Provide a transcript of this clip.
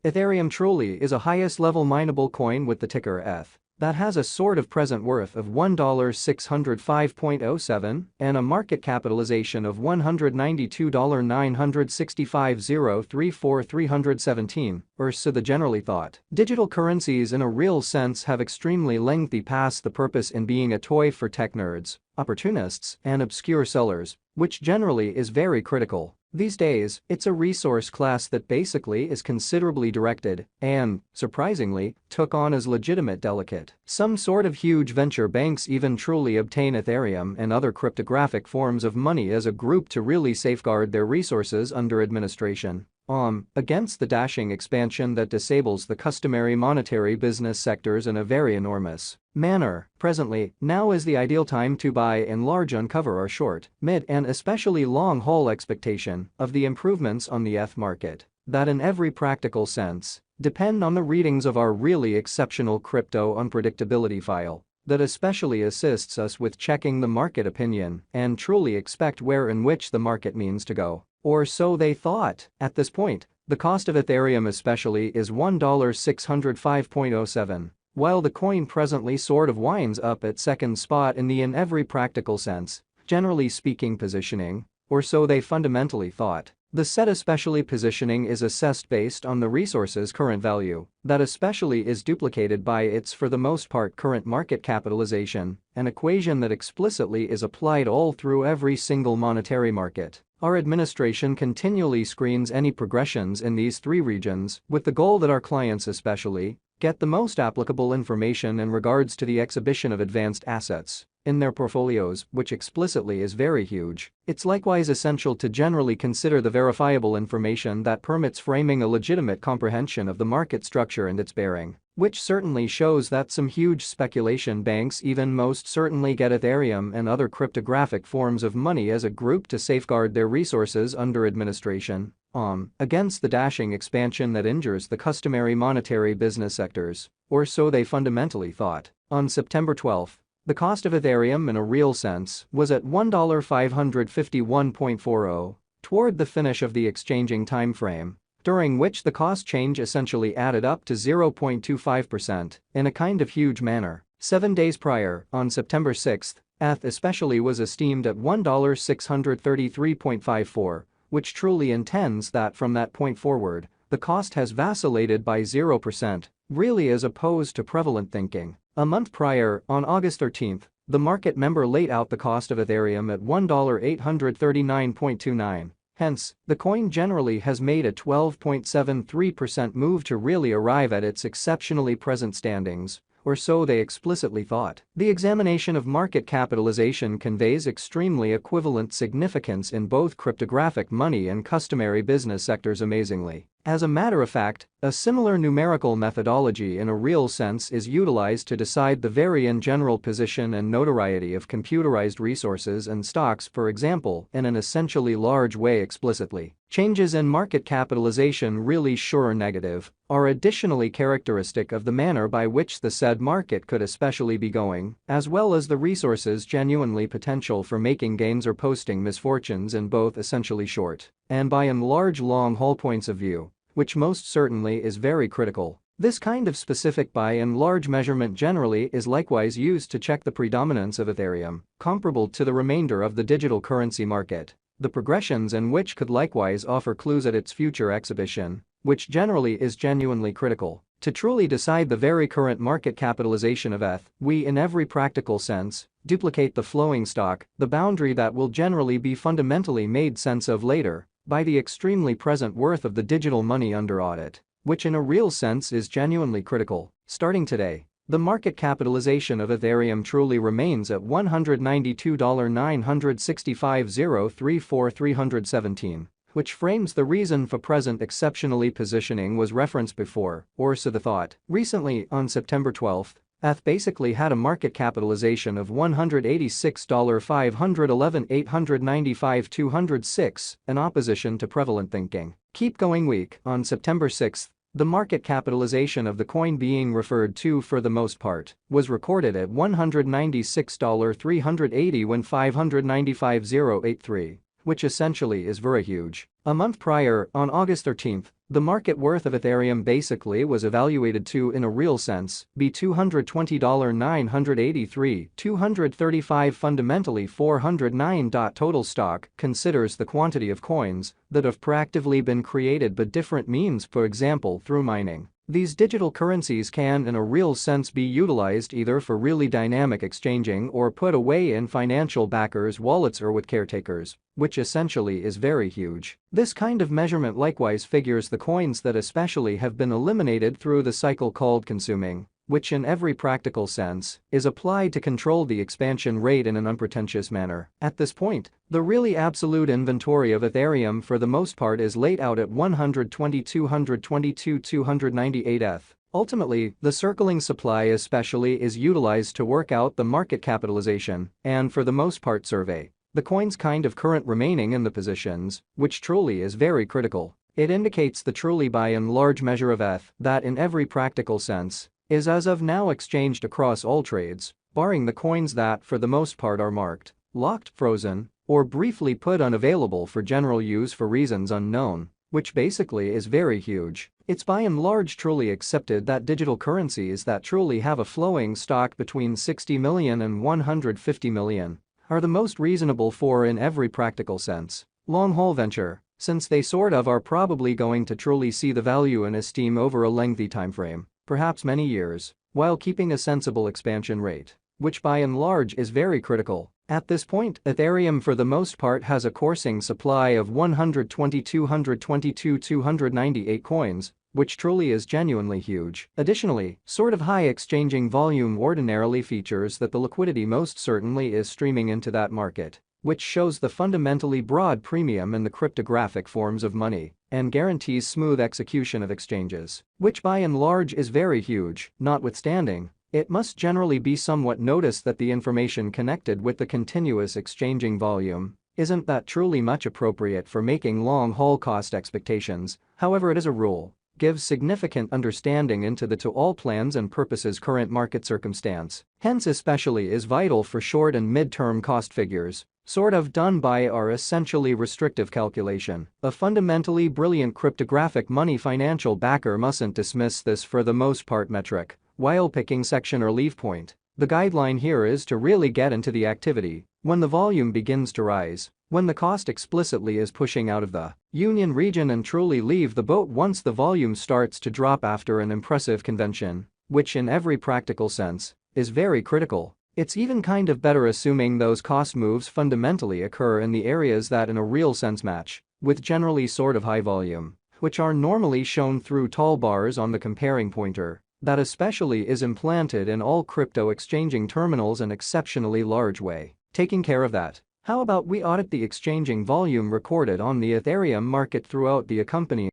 Ethereum truly is a highest-level mineable coin with the ticker ETH that has a sort of present worth of $1,605.07 and a market capitalization of $192,965,034,317, or so the generally thought. Digital currencies in a real sense have extremely lengthy past the purpose in being a toy for tech nerds, opportunists, and obscure sellers, which generally is very critical. These days, it's a resource class that basically is considerably directed and, surprisingly, took on as legitimate delicate. Some sort of huge venture banks even truly obtain Ethereum and other cryptographic forms of money as a group to really safeguard their resources under administration. Against the dashing expansion that disables the customary monetary business sectors in a very enormous manner. Presently, now is the ideal time to buy in large, uncover our short, mid and especially long-haul expectation of the improvements on the ETH market that in every practical sense depend on the readings of our really exceptional crypto unpredictability file that especially assists us with checking the market opinion and truly expect where in which the market means to go. Or so they thought. At this point, the cost of Ethereum especially is $1,605.07, while the coin presently sort of winds up at second spot in every practical sense, generally speaking positioning, or so they fundamentally thought. The set especially positioning is assessed based on the resource's current value, that especially is duplicated by its for the most part current market capitalization, an equation that explicitly is applied all through every single monetary market. Our administration continually screens any progressions in these three regions with the goal that our clients especially get the most applicable information in regards to the exhibition of advanced assets in their portfolios, which explicitly is very huge. It's likewise essential to generally consider the verifiable information that permits framing a legitimate comprehension of the market structure and its bearing, which certainly shows that some huge speculation banks even most certainly get Ethereum and other cryptographic forms of money as a group to safeguard their resources under administration. Against the dashing expansion that injures the customary monetary business sectors, or so they fundamentally thought. On September 12, the cost of Ethereum in a real sense was at $1,551.40 toward the finish of the exchanging timeframe, during which the cost change essentially added up to 0.25% in a kind of huge manner. 7 days prior, on September 6, ETH especially was esteemed at $1,633.54, which truly intends that from that point forward, the cost has vacillated by 0%, really as opposed to prevalent thinking. A month prior, on August 13, the market member laid out the cost of Ethereum at $1,839.29. Hence, the coin generally has made a 12.73% move to really arrive at its exceptionally present standings, or so they explicitly thought. The examination of market capitalization conveys extremely equivalent significance in both cryptographic money and customary business sectors amazingly. As a matter of fact, a similar numerical methodology in a real sense is utilized to decide the very in general position and notoriety of computerized resources and stocks, for example, in an essentially large way explicitly. Changes in market capitalization, really sure negative, are additionally characteristic of the manner by which the said market could especially be going, as well as the resources genuinely potential for making gains or posting misfortunes in both essentially short and by and large long-haul points of view, which most certainly is very critical. This kind of specific by and large measurement generally is likewise used to check the predominance of Ethereum, comparable to the remainder of the digital currency market. The progressions in which could likewise offer clues at its future exhibition, which generally is genuinely critical. To truly decide the very current market capitalization of ETH, we in every practical sense duplicate the flowing stock, the boundary that will generally be fundamentally made sense of later by the extremely present worth of the digital money under audit, which in a real sense is genuinely critical. Starting today, the market capitalization of Ethereum truly remains at $192,965,034,317, which frames the reason for present exceptionally positioning was referenced before, or so the thought. Recently, on September 12, ETH basically had a market capitalization of $186,511,895,206 in opposition to prevalent thinking. Keep going week. On September 6, the market capitalization of the coin being referred to for the most part was recorded at $196,380 when $595,083, which essentially is very huge. A month prior, on August 13th, the market worth of Ethereum basically was evaluated to, in a real sense, be $220,983, $235 fundamentally $409. Total stock considers the quantity of coins that have proactively been created by different means, for example through mining. These digital currencies can in a real sense be utilized either for really dynamic exchanging or put away in financial backers' wallets or with caretakers, which essentially is very huge. This kind of measurement likewise figures the coins that especially have been eliminated through the cycle called consuming, which in every practical sense is applied to control the expansion rate in an unpretentious manner. At this point, the really absolute inventory of Ethereum for the most part is laid out at 120,222,298 ETH. Ultimately, the circling supply especially is utilized to work out the market capitalization and for the most part survey the coins kind of current remaining in the positions, which truly is very critical. It indicates the truly by and large measure of ETH that in every practical sense is as of now exchanged across all trades, barring the coins that for the most part are marked, locked, frozen, or briefly put unavailable for general use for reasons unknown, which basically is very huge. It's by and large truly accepted that digital currencies that truly have a flowing stock between 60 million and 150 million are the most reasonable for in every practical sense long-haul venture, since they sort of are probably going to truly see the value in esteem over a lengthy timeframe, perhaps many years, while keeping a sensible expansion rate, which by and large is very critical. At this point, Ethereum for the most part has a coursing supply of 120,222,298 coins, which truly is genuinely huge. Additionally, sort of high exchanging volume ordinarily features that the liquidity most certainly is streaming into that market, which shows the fundamentally broad premium in the cryptographic forms of money and guarantees smooth execution of exchanges, which by and large is very huge. Notwithstanding, it must generally be somewhat noticed that the information connected with the continuous exchanging volume isn't that truly much appropriate for making long-haul cost expectations. However, it is a rule gives significant understanding into the to all plans and purposes current market circumstance, hence especially is vital for short and mid-term cost figures, sort of done by our essentially restrictive calculation. A fundamentally brilliant cryptographic money financial backer mustn't dismiss this for the most part metric while picking section or leave point. The guideline here is to really get into the activity when the volume begins to rise, when the cost explicitly is pushing out of the union region, and truly leave the boat once the volume starts to drop after an impressive convention, which in every practical sense is very critical. It's even kind of better assuming those cost moves fundamentally occur in the areas that in a real sense match with generally sort of high volume, which are normally shown through tall bars on the comparing pointer. That especially is implanted in all crypto exchanging terminals in exceptionally large way. Taking care of that, how about we audit the exchanging volume recorded on the Ethereum market throughout the accompanying